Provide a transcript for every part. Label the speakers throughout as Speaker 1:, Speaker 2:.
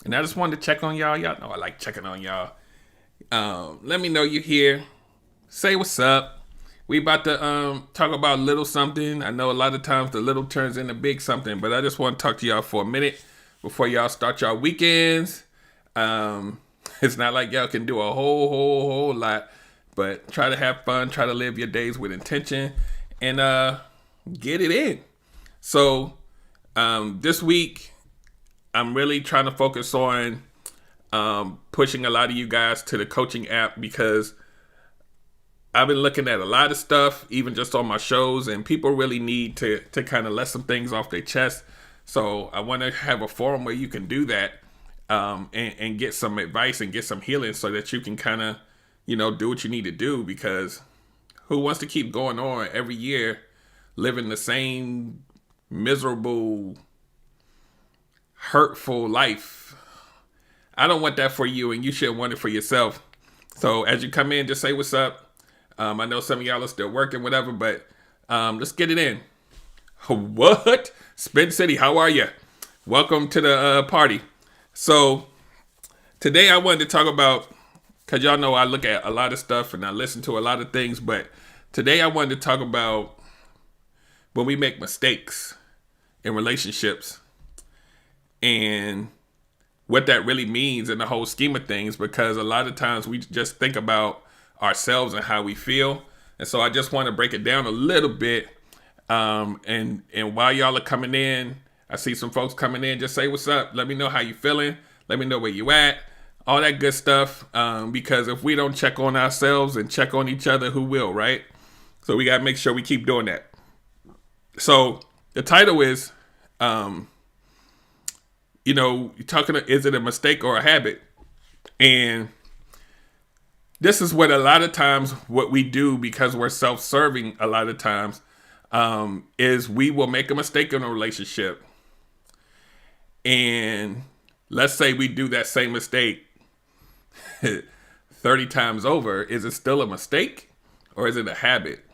Speaker 1: And I just wanted to check on y'all. Y'all know I like checking on y'all. Let me know you're here. Say what's up. We about to talk about little something. I know a lot of times the little turns into big something, but I just want to talk to y'all for a minute before y'all start y'all weekends. Um, it's not like y'all can do a whole lot, but try to have fun. Try to live your days with intention, and get it in. So this week, I'm really trying to focus on pushing a lot of you guys to the coaching app because I've been looking at a lot of stuff, even just on my shows, and people really need to kind of let some things off their chest. So I want to have a forum where you can do that and get some advice and get some healing so that you can kind of, do what you need to do because who wants to keep going on every year living the same miserable, hurtful life? I don't want that for you, and you should want it for yourself. So as you come in, just say what's up. I know some of y'all are still working, whatever, but let's get it in. What? Spin City, how are you? Welcome to the party. So today I wanted to talk about, because y'all know I look at a lot of stuff and I listen to a lot of things, but today I wanted to talk about when we make mistakes in relationships and what that really means in the whole scheme of things, because a lot of times we just think about ourselves and how we feel. And so I just want to break it down a little bit. And while y'all are coming in, I see some folks coming in, just say what's up. Let me know how you feeling. Let me know where you at. All that good stuff. Because if we don't check on ourselves and check on each other, who will, right? So we got to make sure we keep doing that. So the title is, you're talking, is it a mistake or a habit? And this is what a lot of times what we do, because we're self-serving a lot of times, is we will make a mistake in a relationship. And let's say we do that same mistake 30 times over. Is it still a mistake or is it a habit?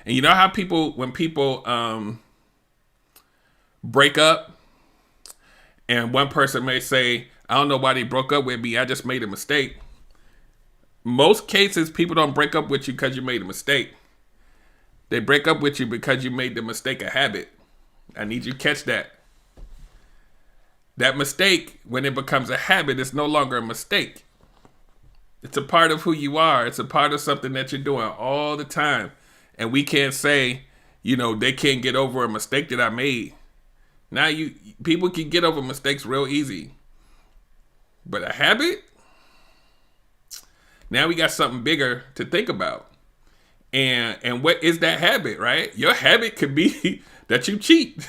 Speaker 1: And you know how when people break up, and one person may say, I don't know why they broke up with me, I just made a mistake. Most cases, people don't break up with you because you made a mistake. They break up with you because you made the mistake a habit. I need you to catch that. That mistake, when it becomes a habit, it's no longer a mistake. It's a part of who you are. It's a part of something that you're doing all the time. And we can't say, they can't get over a mistake that I made. Now people can get over mistakes real easy. But a habit? Now we got something bigger to think about. And what is that habit, right? Your habit could be that you cheat.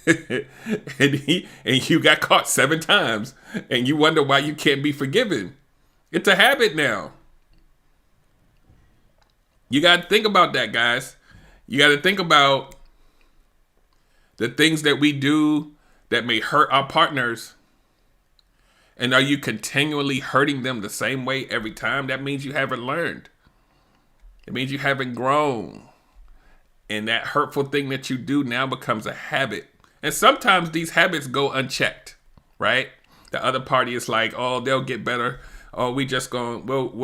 Speaker 1: and you got caught 7 times. And you wonder why you can't be forgiven. It's a habit now. You got to think about that, guys. You got to think about the things that we do that may hurt our partners. And are you continually hurting them the same way every time? That means you haven't learned. It means you haven't grown. And that hurtful thing that you do now becomes a habit. And sometimes these habits go unchecked, right? The other party is like, oh, they'll get better. Oh, we'll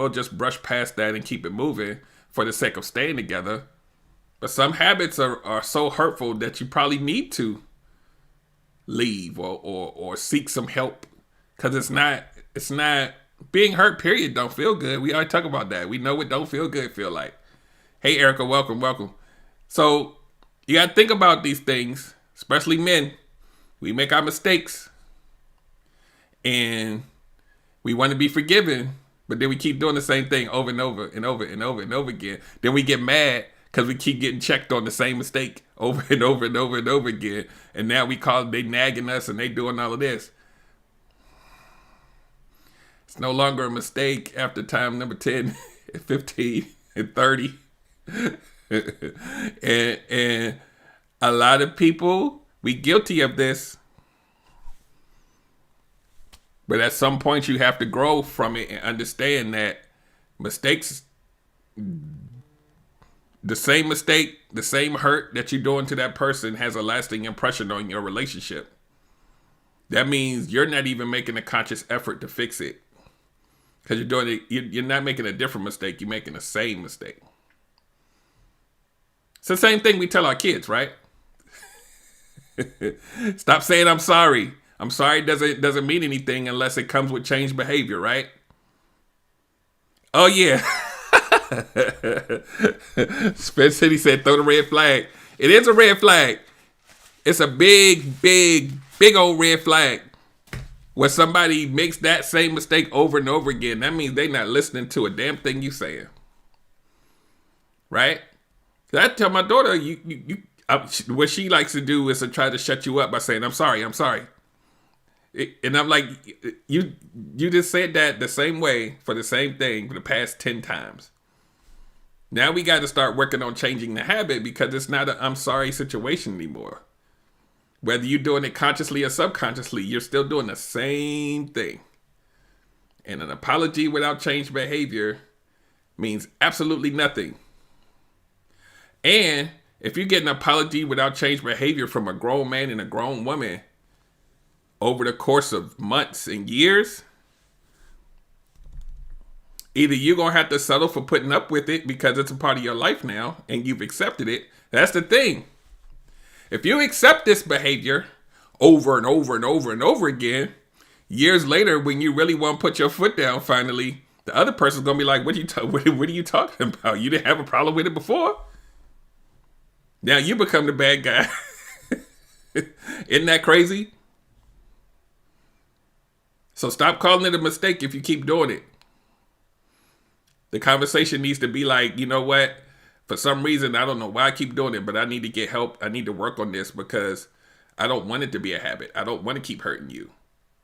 Speaker 1: just brush past that and keep it moving for the sake of staying together. But some habits are so hurtful that you probably need to leave or seek some help. Because it's not being hurt, period, don't feel good. We already talk about that. We know what don't feel good feel like. Hey, Erica, welcome. So you got to think about these things, especially men. We make our mistakes and we want to be forgiven, but then we keep doing the same thing over and over and over and over and over again. Then we get mad because we keep getting checked on the same mistake over and over and over and over again. And now they nagging us and they doing all of this. It's no longer a mistake after time number 10, 15, and 30. and a lot of people, we guilty of this. But at some point you have to grow from it and understand that mistakes, the same mistake, the same hurt that you're doing to that person has a lasting impression on your relationship. that means you're not even making a conscious effort to fix it. Because you're doing it, you're not making a different mistake, you're making the same mistake. It's the same thing we tell our kids, right? Stop saying I'm sorry. I'm sorry doesn't mean anything unless it comes with changed behavior, right? Oh yeah. Spence City said throw the red flag. It is a red flag. It's a big, big, big old red flag. When somebody makes that same mistake over and over again, that means they're not listening to a damn thing you saying. Right? I tell my daughter, what she likes to do is to try to shut you up by saying, I'm sorry. And I'm like, you just said that the same way for the same thing for the past 10 times. Now we got to start working on changing the habit because it's not an I'm sorry situation anymore. Whether you're doing it consciously or subconsciously, you're still doing the same thing. And an apology without changed behavior means absolutely nothing. And if you get an apology without changed behavior from a grown man and a grown woman over the course of months and years, either you're going to have to settle for putting up with it because it's a part of your life now and you've accepted it. That's the thing. If you accept this behavior over and over and over and over again, years later, when you really want to put your foot down finally, the other person's going to be like, what are you talking about? You didn't have a problem with it before? Now you become the bad guy. Isn't that crazy? So stop calling it a mistake if you keep doing it. The conversation needs to be like, you know what? For some reason, I don't know why I keep doing it, but I need to get help. I need to work on this because I don't want it to be a habit. I don't want to keep hurting you.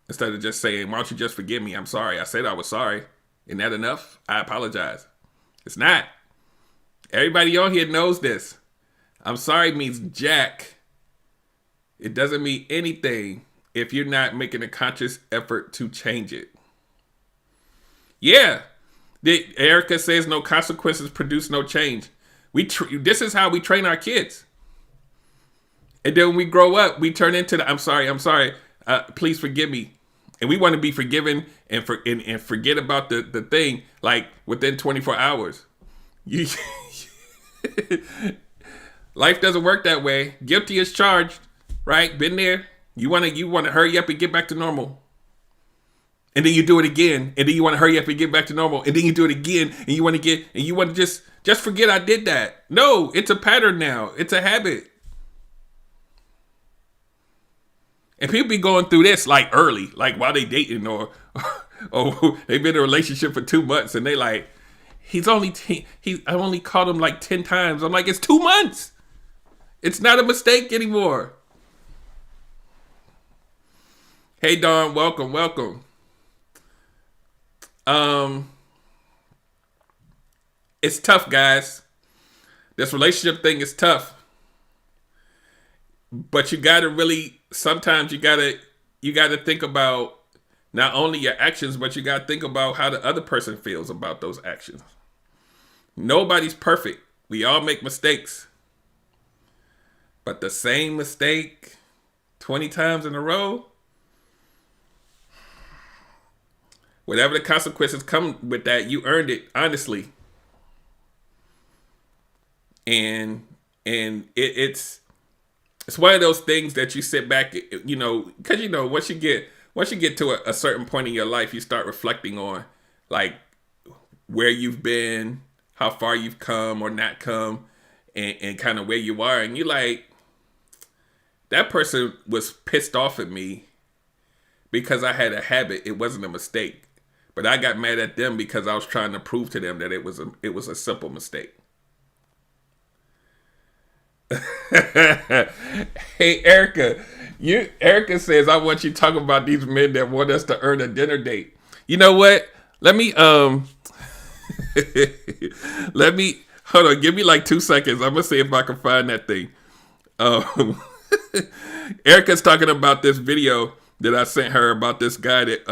Speaker 1: Instead of just saying, why don't you just forgive me? I'm sorry. I said I was sorry. Isn't that enough? I apologize. It's not. Everybody on here knows this. I'm sorry means jack. It doesn't mean anything if you're not making a conscious effort to change it. Yeah. Erica says no consequences produce no change. This is how we train our kids. And then when we grow up, we turn into the I'm sorry, please forgive me. And we want to be forgiven and forget about the thing like within 24 hours. Life doesn't work that way. Guilty as charged, right? Been there. You want to hurry up and get back to normal. And then you do it again. And then you want to hurry up and get back to normal. And then you do it again. And you want to just forget I did that. No, it's a pattern now. It's a habit. And people be going through this like early, like while they dating or they've been in a relationship for 2 months and they like, I only called him like 10 times. I'm like, it's 2 months. It's not a mistake anymore. Hey, Dawn, welcome. It's tough, guys. This relationship thing is tough. But sometimes you gotta think about not only your actions, but you gotta think about how the other person feels about those actions. Nobody's perfect. We all make mistakes. But the same mistake 20 times in a row, whatever the consequences come with that, you earned it, honestly. And it's one of those things that you sit back, because once you get to a certain point in your life, you start reflecting on like where you've been, how far you've come or not come, and kind of where you are, and you're like, that person was pissed off at me because I had a habit. It wasn't a mistake. But I got mad at them because I was trying to prove to them that it was a simple mistake. Hey, Erica. Erica says, I want you to talk about these men that want us to earn a dinner date. You know what? Let me hold on, give me like 2 seconds. I'm gonna see if I can find that thing. Erica's talking about this video that I sent her about this guy that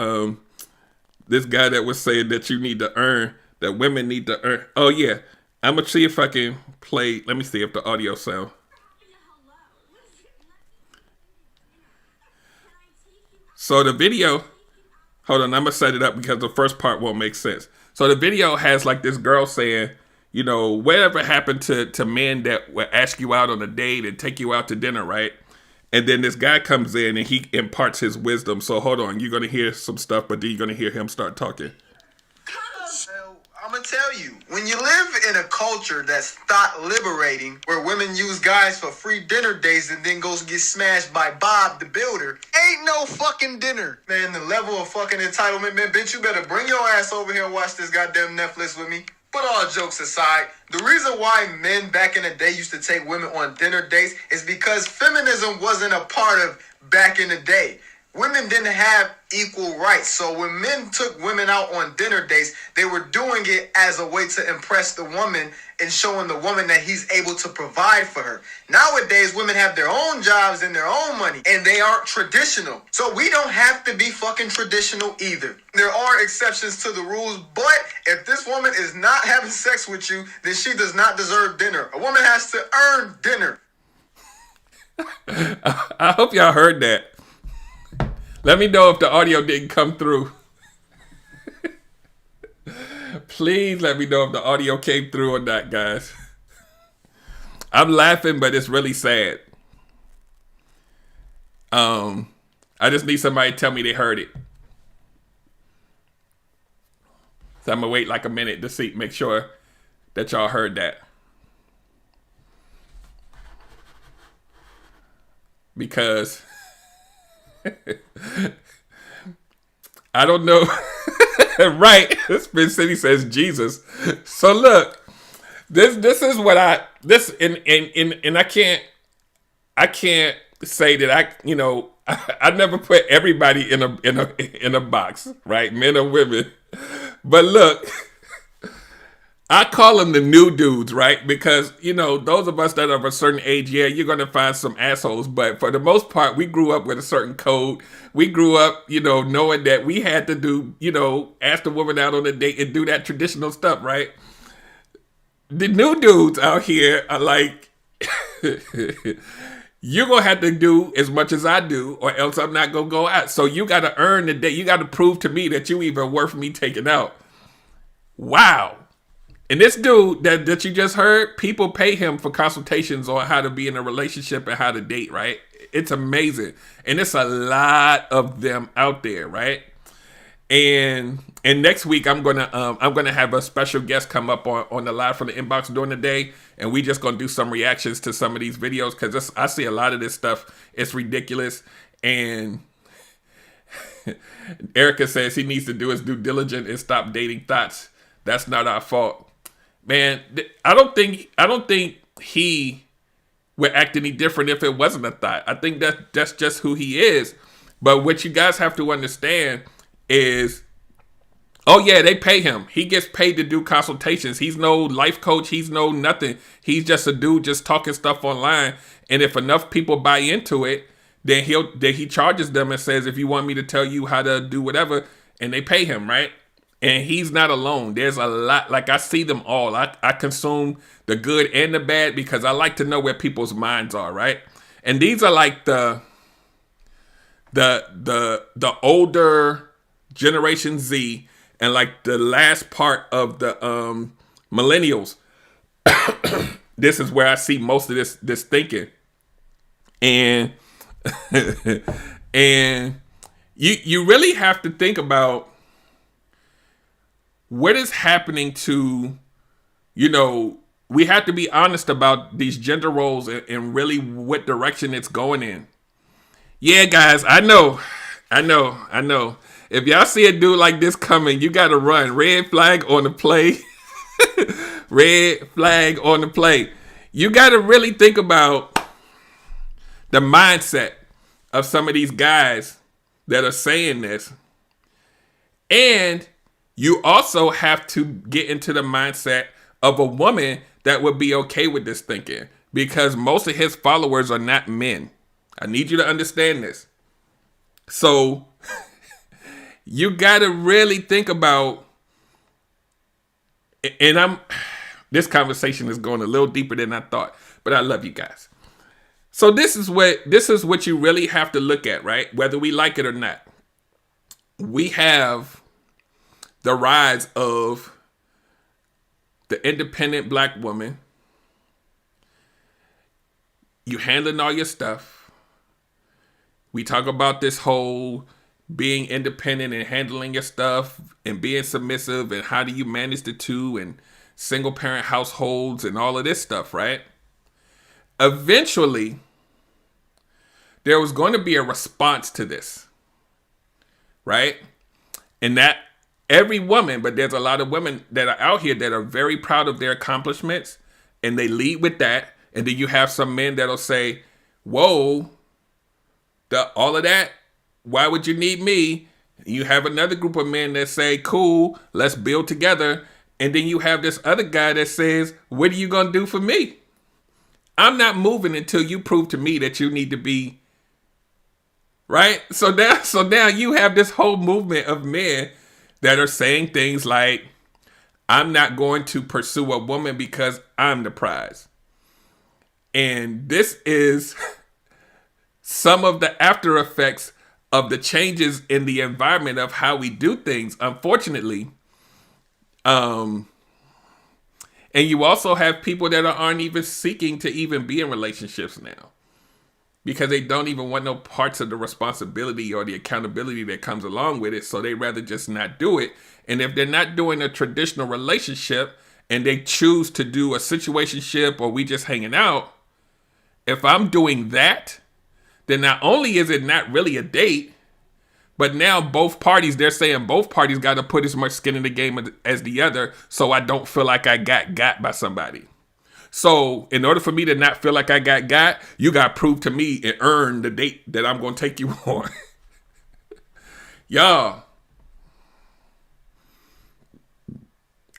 Speaker 1: was saying that you need to earn, that women need to earn. Oh yeah, I'm gonna see if I can play. Let me see if the audio sound. So the video, hold on, I'm gonna set it up because the first part won't make sense. So the video has like this girl saying, you know, whatever happened to men that will ask you out on a date and take you out to dinner, right? And then this guy comes in and he imparts his wisdom. So hold on, you're gonna hear some stuff, but then you're gonna hear him start talking.
Speaker 2: I'm gonna tell you, when you live in a culture that's thought liberating, where women use guys for free dinner dates and then goes get smashed by Bob the Builder, ain't no fucking dinner. Man, the level of fucking entitlement, man, bitch, you better bring your ass over here and watch this goddamn Netflix with me. But all jokes aside, the reason why men back in the day used to take women on dinner dates is because feminism wasn't a part of back in the day. Women didn't have equal rights. So when men took women out on dinner dates, they were doing it as a way to impress the woman and showing the woman that he's able to provide for her. Nowadays, women have their own jobs and their own money, and they aren't traditional. So we don't have to be fucking traditional either. There are exceptions to the rules, but if this woman is not having sex with you, then she does not deserve dinner. A woman has to earn dinner.
Speaker 1: I hope y'all heard that. Let me know if the audio didn't come through. Please let me know if the audio came through or not, guys. I'm laughing, but it's really sad. I just need somebody to tell me they heard it. So I'm gonna wait like a minute to see, make sure that y'all heard that. Because I don't know. Right. Spin City says Jesus. So look, this is what I can't say that I never put everybody in a box, right? Men or women. But look, I call them the new dudes, right? Because, those of us that are of a certain age, yeah, you're going to find some assholes. But for the most part, we grew up with a certain code. We grew up, knowing that we had to do, ask the woman out on a date and do that traditional stuff, right? The new dudes out here are like, you're going to have to do as much as I do or else I'm not going to go out. So you got to earn the date. You got to prove to me that you even worth me taking out. Wow. And this dude that you just heard, people pay him for consultations on how to be in a relationship and how to date, right? It's amazing. And it's a lot of them out there, right? And next week I'm gonna have a special guest come up on the live from the inbox during the day, and we just gonna do some reactions to some of these videos because I see a lot of this stuff. It's ridiculous. And Erica says he needs to do his due diligence and stop dating thoughts. That's not our fault. Man, I don't think he would act any different if it wasn't a thought. I think that's just who he is. But what you guys have to understand is, oh yeah, they pay him. He gets paid to do consultations. He's no life coach. He's no nothing. He's just a dude just talking stuff online. And if enough people buy into it, then he charges them and says, if you want me to tell you how to do whatever, and they pay him, right? And he's not alone. There's a lot, like I see them all. I consume the good and the bad because I like to know where people's minds are, right? And these are like the older Generation Z and like the last part of the millennials. This is where I see most of this thinking. And and you really have to think about what is happening to, we have to be honest about these gender roles and really what direction it's going in. Yeah, guys, I know. If y'all see a dude like this coming, you got to run. Red flag on the play. Red flag on the play. You got to really think about the mindset of some of these guys that are saying this. And you also have to get into the mindset of a woman that would be okay with this thinking, because most of his followers are not men. I need you to understand this. So you got to really think about, and this conversation is going a little deeper than I thought, but I love you guys. So this is what you really have to look at, right? Whether we like it or not. we have the rise of the independent black woman. You handling all your stuff. We talk about this whole being independent and handling your stuff and being submissive and how do you manage the two and single parent households and all of this stuff, right? Eventually, there was going to be a response to this, right? And that every woman, but there's a lot of women that are out here that are very proud of their accomplishments and they lead with that. And then you have some men that'll say, whoa, all of that, why would you need me? You have another group of men that say, cool, let's build together. And then you have this other guy that says, what are you going to do for me? I'm not moving until you prove to me that you need to be, right? So now you have this whole movement of men that are saying things like, I'm not going to pursue a woman because I'm the prize. And this is some of the after effects of the changes in the environment of how we do things, unfortunately. And you also have people that aren't even seeking to even be in relationships now because they don't even want no parts of the responsibility or the accountability that comes along with it. So they rather just not do it. And if they're not doing a traditional relationship and they choose to do a situationship or we just hanging out, if I'm doing that, then not only is it not really a date, but now both parties, they're saying both parties got to put as much skin in the game as the other so I don't feel like I got by somebody. So in order for me to not feel like I got, you got to prove to me and earn the date that I'm going to take you on. Y'all,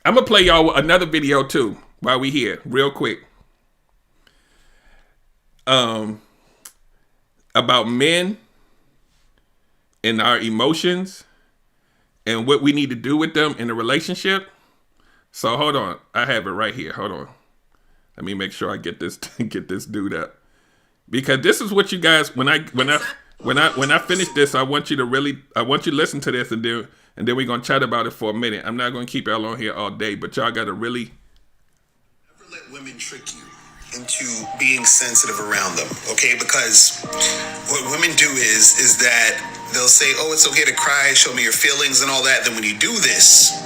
Speaker 1: I'm going to play y'all another video too while we here real quick. About men and our emotions and what we need to do with them in a relationship. So hold on, I have it right here. Hold on, let me make sure I get this dude up because this is what you guys when I finish this, I want you to listen to this and then we're gonna chat about it for a minute. I'm not gonna keep y'all on here all day, but y'all gotta really
Speaker 3: never let women trick you into being sensitive around them, okay? Because what women do is that they'll say, oh, it's okay to cry, show me your feelings and all that. Then when you do this,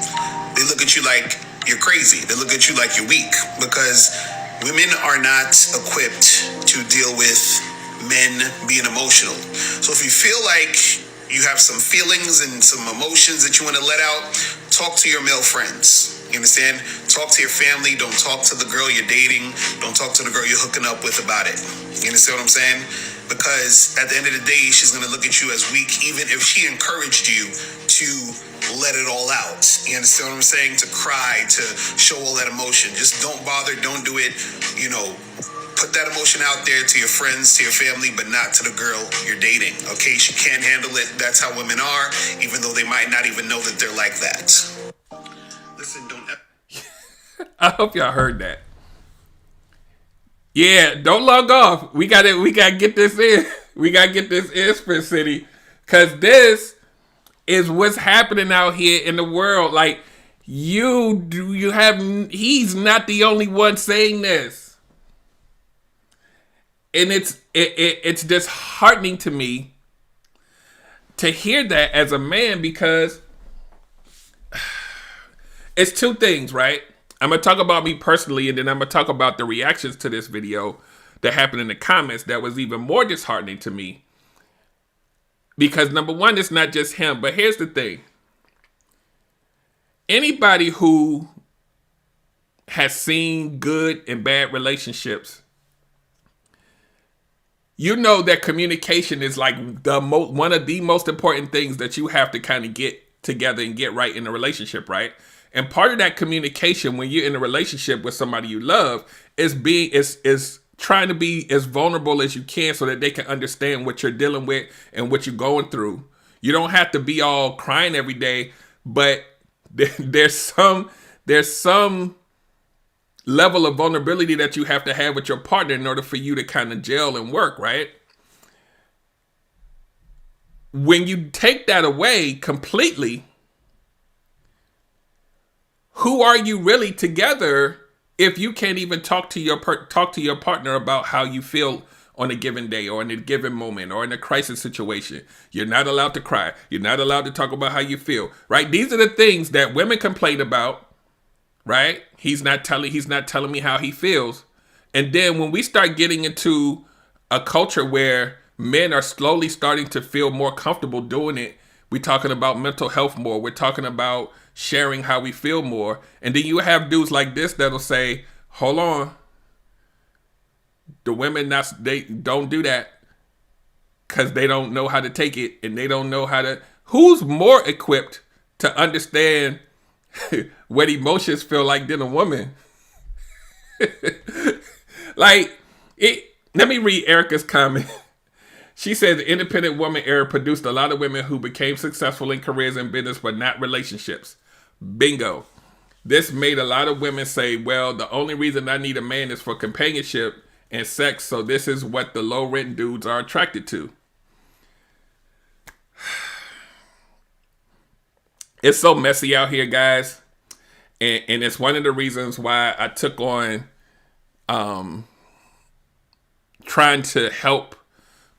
Speaker 3: they look at you like you're crazy. They look at you like you're weak because women are not equipped to deal with men being emotional. So if you feel like you have some feelings and some emotions that you want to let out, talk to your male friends. You understand? Talk to your family. Don't talk to the girl you're dating. Don't talk to the girl you're hooking up with about it. You understand what I'm saying? Because at the end of the day, she's going to look at you as weak, even if she encouraged you to let it all out. You understand what I'm saying? To cry, to show all that emotion. Just don't bother. Don't do it. You know, put that emotion out there to your friends, to your family, but not to the girl you're dating. Okay? She can't handle it. That's how women are, even though they might not even know that they're like that. Listen, don't.
Speaker 1: I hope y'all heard that. Yeah, don't log off. We gotta get this in. We gotta get this in, Sprint City. Cause this is what's happening out here in the world. Like, he's not the only one saying this. And it's disheartening to me to hear that as a man because it's two things, right? I'm going to talk about me personally, and then I'm going to talk about the reactions to this video that happened in the comments that was even more disheartening to me. Because number one, it's not just him, but here's the thing. Anybody who has seen good and bad relationships, you know that communication is like one of the most important things that you have to kind of get together and get right in a relationship, right? And part of that communication when you're in a relationship with somebody you love is trying to be as vulnerable as you can so that they can understand what you're dealing with and what you're going through. You don't have to be all crying every day, but there's some level of vulnerability that you have to have with your partner in order for you to kind of gel and work, right? when you take that away completely, who are you really together if you can't even talk to your partner about how you feel on a given day or in a given moment or in a crisis situation? You're not allowed to cry. You're not allowed to talk about how you feel, right? These are the things that women complain about, right? He's not telling me how he feels. And then when we start getting into a culture where men are slowly starting to feel more comfortable doing it, we're talking about mental health more. We're talking about sharing how we feel more. And then you have dudes like this that'll say, hold on, the women, they don't do that because they don't know how to take it, and they don't know how to. Who's more equipped to understand what emotions feel like than a woman? Like, let me read Erica's comment. She said the independent woman era produced a lot of women who became successful in careers and business, but not relationships. Bingo. This made a lot of women say, well, the only reason I need a man is for companionship and sex, so this is what the low rent dudes are attracted to. It's so messy out here, guys. And it's one of the reasons why I took on trying to help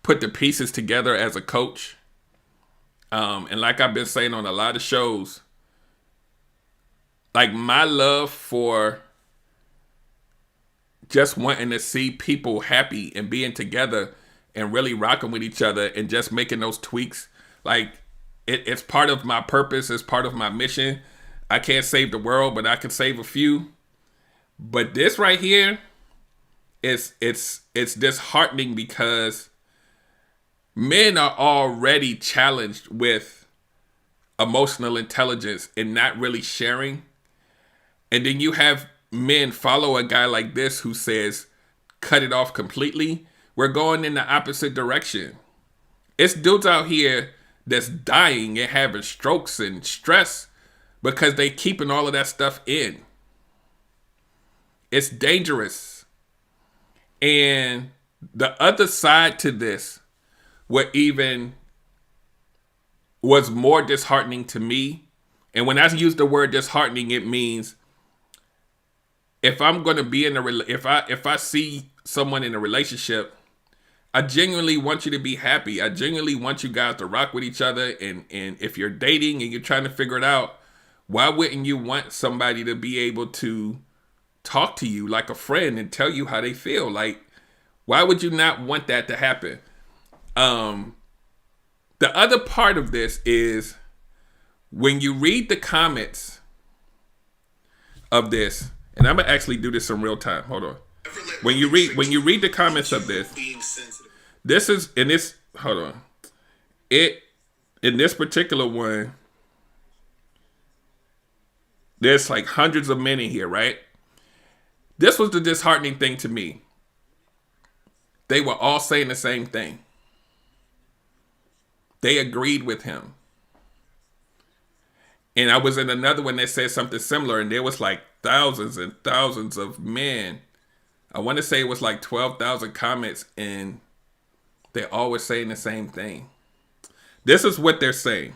Speaker 1: put the pieces together as a coach. And like I've been saying on a lot of shows, like my love for just wanting to see people happy and being together and really rocking with each other and just making those tweaks, like it's part of my purpose. It's part of my mission. I can't save the world, but I can save a few. But this right here, it's disheartening because men are already challenged with emotional intelligence and not really sharing. And then you have men follow a guy like this who says, cut it off completely. We're going in the opposite direction. It's dudes out here that's dying and having strokes and stress because they keeping all of that stuff in. It's dangerous. And the other side to this, what even was more disheartening to me, and when I use the word disheartening, it means if I'm going to be in if I see someone in a relationship, I genuinely want you to be happy. I genuinely want you guys to rock with each other. And if you're dating and you're trying to figure it out, why wouldn't you want somebody to be able to talk to you like a friend and tell you how they feel? Like, why would you not want that to happen? The other part of this is when you read the comments of this, and I'm gonna actually do this in real time. Hold on. When you read the comments of this is in this. Hold on. In this particular one, there's like hundreds of men in here, right? This was the disheartening thing to me. They were all saying the same thing. They agreed with him. And I was in another one that said something similar, and there was like thousands and thousands of men. I want to say it was like 12,000 comments, and they're always saying the same thing. This is what they're saying.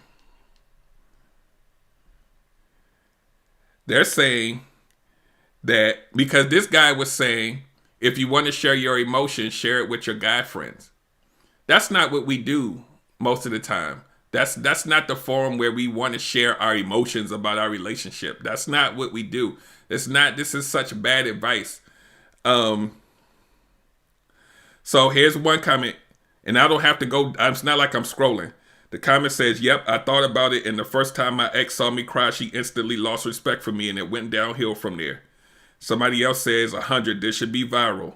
Speaker 1: They're saying that because this guy was saying, if you want to share your emotions, share it with your guy friends. That's not what we do most of the time. That's not the forum where we want to share our emotions about our relationship. That's not what we do. This is such bad advice. So here's one comment, and I don't have to go. It's not like I'm scrolling. The comment says, yep, I thought about it, and the first time my ex saw me cry, she instantly lost respect for me, and it went downhill from there. Somebody else says, 100, this should be viral.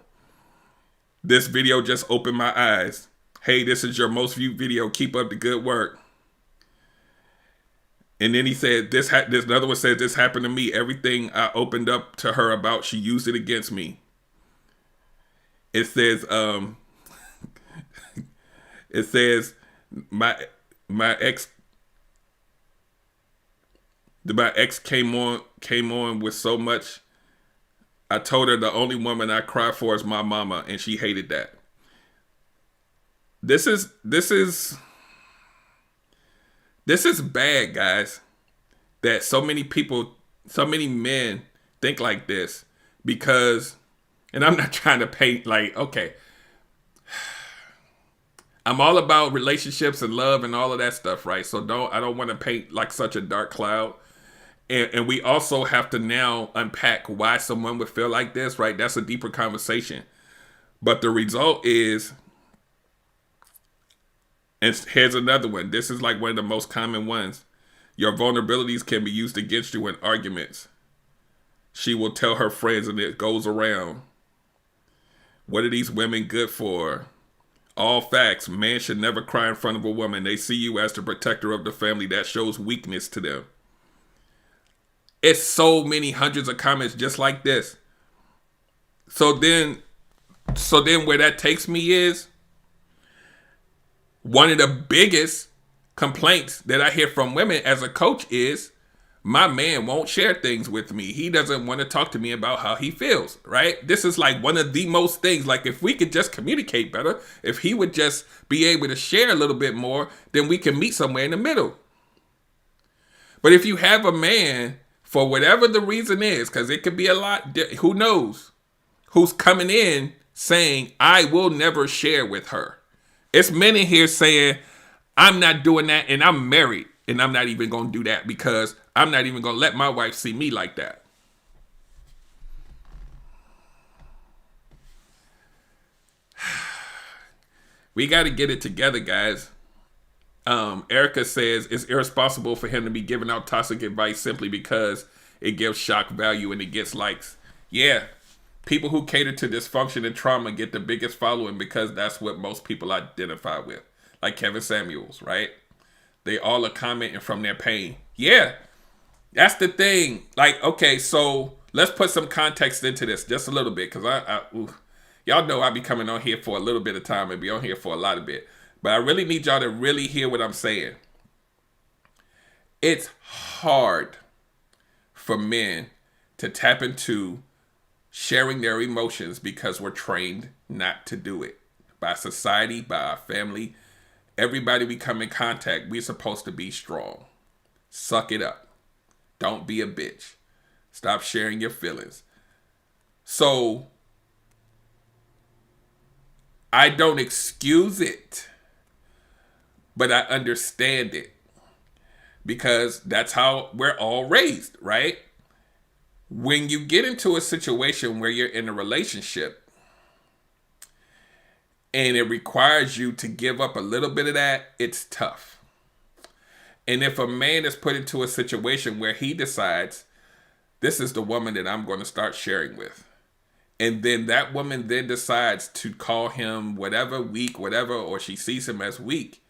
Speaker 1: This video just opened my eyes. Hey, this is your most viewed video. Keep up the good work. And then he said, this another one says, this happened to me. Everything I opened up to her about, she used it against me. It says, my ex came on with so much. I told her the only woman I cry for is my mama, and she hated that. This is This is bad, guys. That so many people, so many men think like this because, and I'm not trying to paint like, okay, I'm all about relationships and love and all of that stuff, right? So I don't want to paint like such a dark cloud. And we also have to now unpack why someone would feel like this, right? That's a deeper conversation. But the result is, and here's another one. This is like one of the most common ones. Your vulnerabilities can be used against you in arguments. She will tell her friends and it goes around. What are these women good for? All facts. Man should never cry in front of a woman. They see you as the protector of the family. That shows weakness to them. It's so many hundreds of comments just like this. So then where that takes me is one of the biggest complaints that I hear from women as a coach is my man won't share things with me. He doesn't want to talk to me about how he feels, right? This is like one of the most things. Like if we could just communicate better, if he would just be able to share a little bit more, then we can meet somewhere in the middle. But if you have a man, for whatever the reason is, because it could be a lot, who knows, who's coming in saying, I will never share with her. It's men in here saying, I'm not doing that and I'm married and I'm not even going to do that because I'm not even going to let my wife see me like that. We got to get it together, guys. Erica says it's irresponsible for him to be giving out toxic advice simply because it gives shock value and it gets likes. Yeah, people who cater to dysfunction and trauma get the biggest following because that's what most people identify with. Like Kevin Samuels, right? They all are commenting from their pain. Yeah, that's the thing. Like, okay, so let's put some context into this just a little bit because y'all know I be coming on here for a little bit of time and be on here for a lot of bit. But I really need y'all to really hear what I'm saying. It's hard for men to tap into sharing their emotions because we're trained not to do it. By society, by our family, everybody we come in contact, we're supposed to be strong. Suck it up. Don't be a bitch. Stop sharing your feelings. So, I don't excuse it. But I understand it because that's how we're all raised, right? When you get into a situation where you're in a relationship and it requires you to give up a little bit of that, it's tough. And if a man is put into a situation where he decides, this is the woman that I'm going to start sharing with, and then that woman then decides to call him whatever, weak, whatever, or she sees him as weak,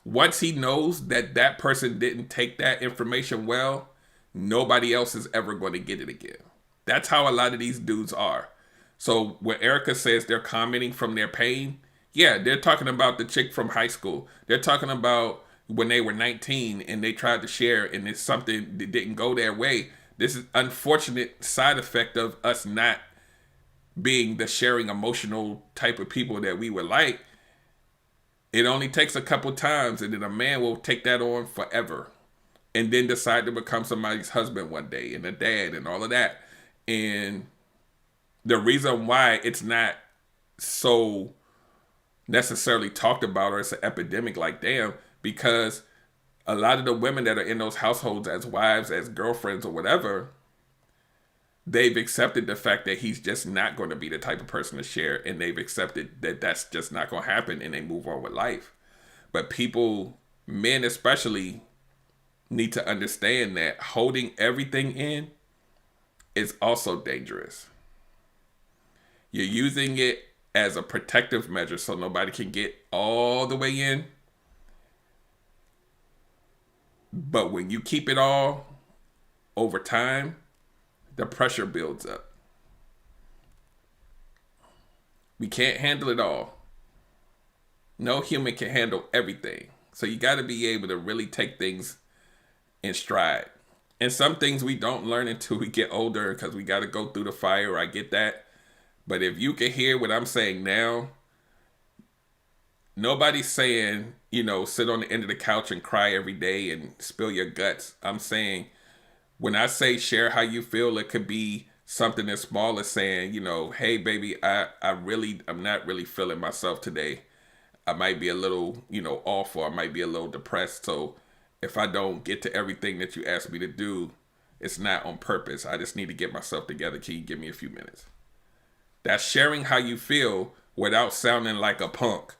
Speaker 1: once he knows that that person didn't take that information well, nobody else is ever going to get it again. That's how a lot of these dudes are. So when Erica says they're commenting from their pain, yeah, they're talking about the chick from high school. They're talking about when they were 19 and they tried to share and it's something that didn't go their way. This is unfortunate side effect of us not being the sharing emotional type of people that we would like. It only takes a couple times and then a man will take that on forever and then decide to become somebody's husband one day and a dad and all of that. And the reason why it's not so necessarily talked about or it's an epidemic like damn, because a lot of the women that are in those households as wives, as girlfriends or whatever, they've accepted the fact that he's just not going to be the type of person to share, and they've accepted that that's just not going to happen, and they move on with life. But people, men especially, need to understand that holding everything in is also dangerous. You're using it as a protective measure so nobody can get all the way in. But when you keep it all over time, the pressure builds up. We can't handle it all. No human can handle everything. So you got to be able to really take things in stride. And some things we don't learn until we get older because we got to go through the fire. I get that. But if you can hear what I'm saying now, nobody's saying, sit on the end of the couch and cry every day and spill your guts. I'm saying, when I say share how you feel, it could be something as small as saying, hey baby, I'm not really feeling myself today. I might be a little, off, or I might be a little depressed. So if I don't get to everything that you asked me to do, it's not on purpose. I just need to get myself together. Can you give me a few minutes? That's sharing how you feel without sounding like a punk,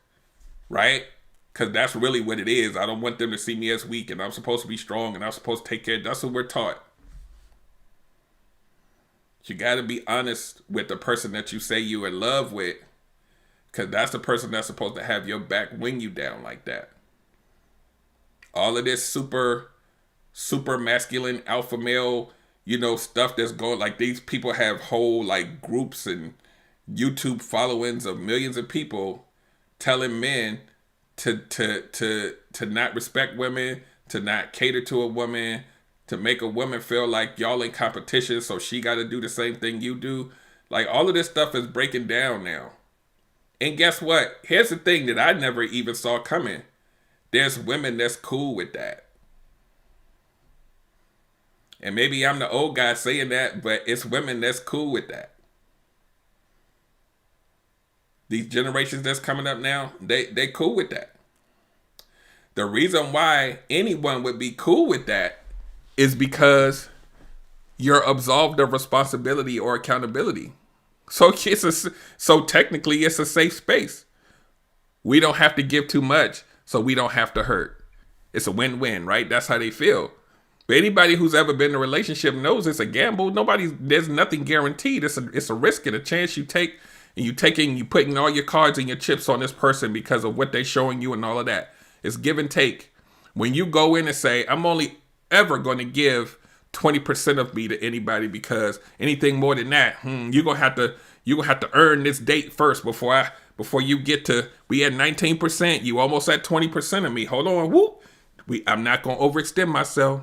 Speaker 1: right? Because that's really what it is. I don't want them to see me as weak, and I'm supposed to be strong, and I'm supposed to take care. That's what we're taught. You got to be honest with the person that you say you're in love with, because that's the person that's supposed to have your back when you down like that. All of this super masculine alpha male, stuff that's going, like, these people have whole like groups and YouTube followings of millions of people telling men to not respect women, to not cater to a woman, to make a woman feel like y'all in competition, so she got to do the same thing you do. Like, all of this stuff is breaking down now. And guess what? Here's the thing that I never even saw coming. There's women that's cool with that. And maybe I'm the old guy saying that, but it's women that's cool with that. These generations that's coming up now, they cool with that. The reason why anyone would be cool with that is because you're absolved of responsibility or accountability. So technically it's a safe space. We don't have to give too much, so we don't have to hurt. It's a win-win, right? That's how they feel. But anybody who's ever been in a relationship knows it's a gamble. There's nothing guaranteed. It's a risk and a chance you take, and you putting all your cards and your chips on this person because of what they're showing you and all of that. It's give and take. When you go in and say, I'm only ever going to give 20% of me to anybody, because anything more than that, you're gonna have to earn this date first before you get to, we at 19%, you almost at 20% of me. Hold on, whoop. I'm not gonna overextend myself.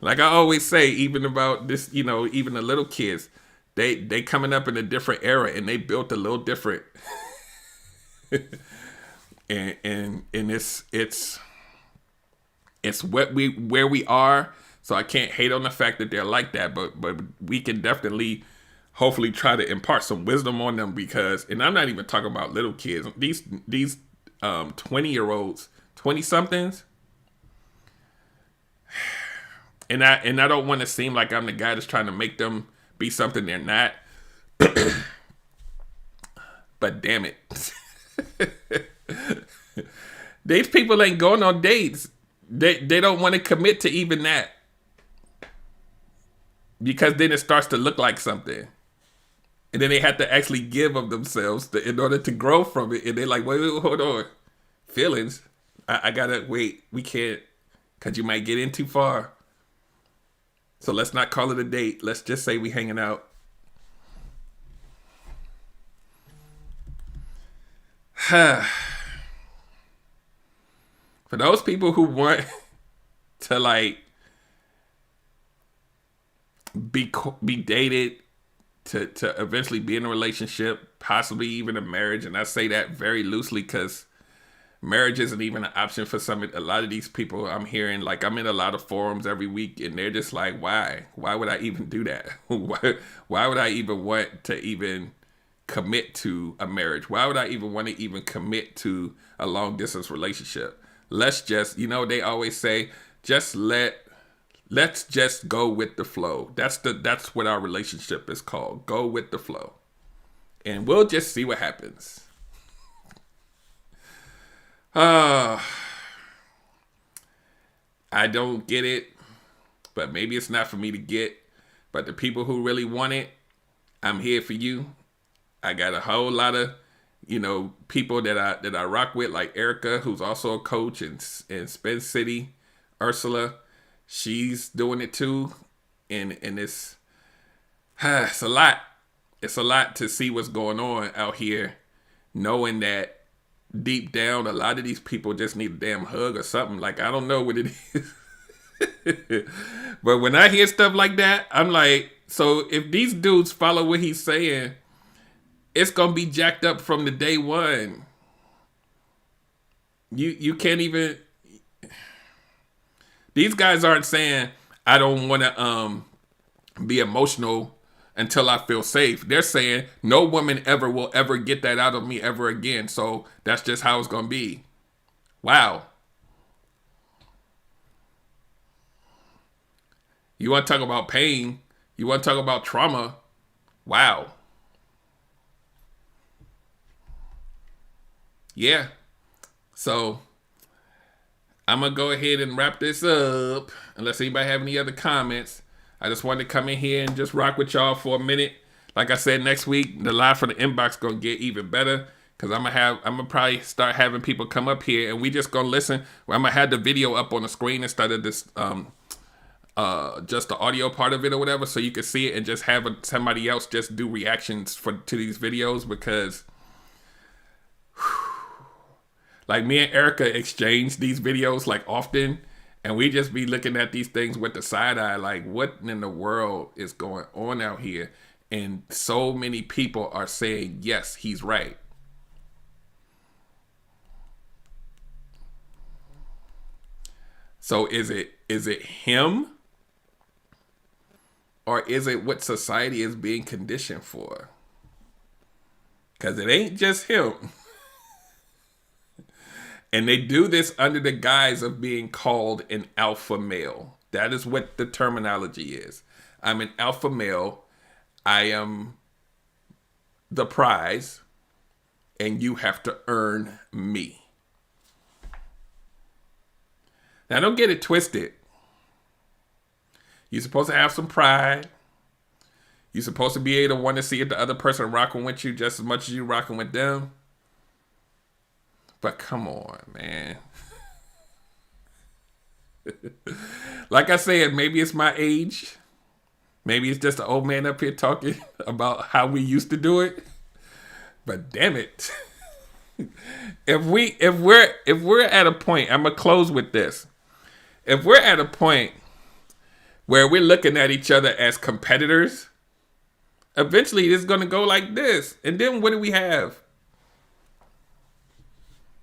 Speaker 1: Like I always say, even about this, even the little kids, they coming up in a different era and they built a little different. and it's where we are. So I can't hate on the fact that they're like that, but we can definitely, hopefully, try to impart some wisdom on them, because, and I'm not even talking about little kids, these 20-year-olds, 20-somethings. And I don't want to seem like I'm the guy that's trying to make them be something they're not. But damn it. These people ain't going on dates. They don't want to commit to even that. Because then it starts to look like something. And then they have to actually give of themselves in order to grow from it. And they're like, wait, hold on. Feelings? I gotta wait. We can't. Because you might get in too far. So let's not call it a date. Let's just say we hanging out. For those people who want to like be dated, to eventually be in a relationship, possibly even a marriage, and I say that very loosely because marriage isn't even an option for a lot of these people. I'm hearing, like, I'm in a lot of forums every week, and they're just like, why would I even do that? Why would I even want to even commit to a marriage? Why would I even want to even commit to a long distance relationship? Let's just, they always say, let's just go with the flow. That's what our relationship is called. Go with the flow. And we'll just see what happens. I don't get it, but maybe it's not for me to get. But the people who really want it, I'm here for you. I got a whole lot of, people that I rock with, like Erica, who's also a coach in Spence City. Ursula, she's doing it too, and it's a lot. It's a lot to see what's going on out here, knowing that deep down, a lot of these people just need a damn hug or something. Like, I don't know what it is. But when I hear stuff like that, I'm like, so if these dudes follow what he's saying, it's gonna be jacked up from the day one. You can't even. These guys aren't saying I don't want to be emotional until I feel safe. They're saying no woman ever will ever get that out of me ever again. So that's just how it's gonna be. Wow. You want to talk about pain? You want to talk about trauma? Wow. Yeah. So I'm going to go ahead and wrap this up. Unless anybody have any other comments. I just wanted to come in here and just rock with y'all for a minute. Like I said, next week, the live from the inbox going to get even better. Because I'm going to probably start having people come up here. And we just going to listen. I'm going to have the video up on the screen instead of this just the audio part of it or whatever, so you can see it and just have somebody else just do reactions to these videos, because like me and Erica exchange these videos like often, and we just be looking at these things with the side eye like, what in the world is going on out here? And so many people are saying, yes, he's right. So is it him? Or is it what society is being conditioned for? Because it ain't just him. And they do this under the guise of being called an alpha male. That is what the terminology is. I'm an alpha male. I am the prize. And you have to earn me. Now, don't get it twisted. You're supposed to have some pride. You're supposed to be able to want to see if the other person rocking with you just as much as you rocking with them. But come on, man. Like I said, maybe it's my age. Maybe it's just an old man up here talking about how we used to do it. But damn it. If we're at a point, I'm gonna close with this. If we're at a point where we're looking at each other as competitors, eventually it's going to go like this. And then what do we have?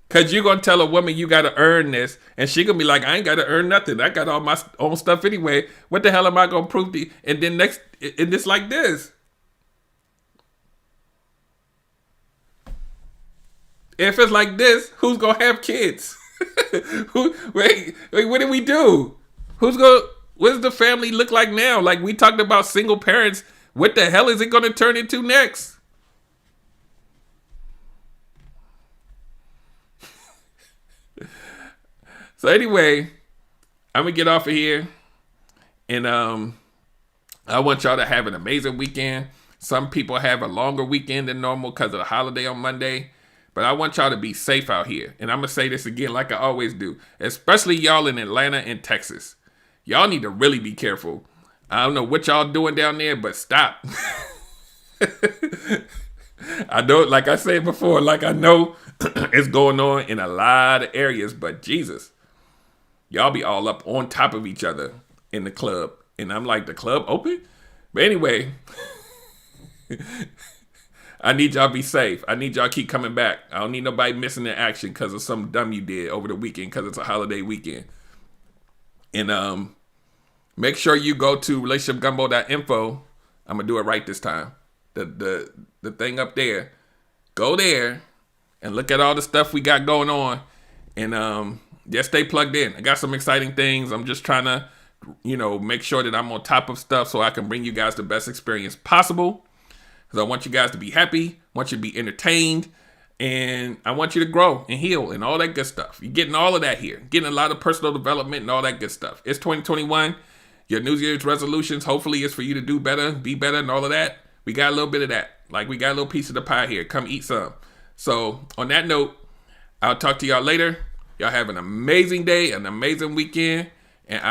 Speaker 1: Because you're going to tell a woman you got to earn this, and she going to be like, I ain't got to earn nothing. I got all my own stuff anyway. What the hell am I going to prove to you? And then next, it's like this. If it's like this, who's going to have kids? Wait, what do we do? What does the family look like now? Like we talked about single parents. What the hell is it going to turn into next? So anyway, I'm going to get off of here. And I want y'all to have an amazing weekend. Some people have a longer weekend than normal because of the holiday on Monday. But I want y'all to be safe out here. And I'm going to say this again like I always do. Especially y'all in Atlanta and Texas. Y'all need to really be careful. I don't know what y'all doing down there, but stop. I know, like I said before, like I know it's going on in a lot of areas, but Jesus. Y'all be all up on top of each other in the club. And I'm like, the club open? But anyway, I need y'all to be safe. I need y'all to keep coming back. I don't need nobody missing in action because of some dumb you did over the weekend because it's a holiday weekend. And make sure you go to relationshipgumbo.info. I'm going to do it right this time. The thing up there. Go there and look at all the stuff we got going on. And just stay plugged in. I got some exciting things. I'm just trying to, make sure that I'm on top of stuff so I can bring you guys the best experience possible. Because I want you guys to be happy. I want you to be entertained. And I want you to grow and heal and all that good stuff. You're getting all of that here. Getting a lot of personal development and all that good stuff. It's 2021. Your New Year's resolutions hopefully is for you to do better, be better, and all of that. We got a little bit of that. Like we got a little piece of the pie here. Come eat some. So on that note, I'll talk to y'all later. Y'all have an amazing day, an amazing weekend. And I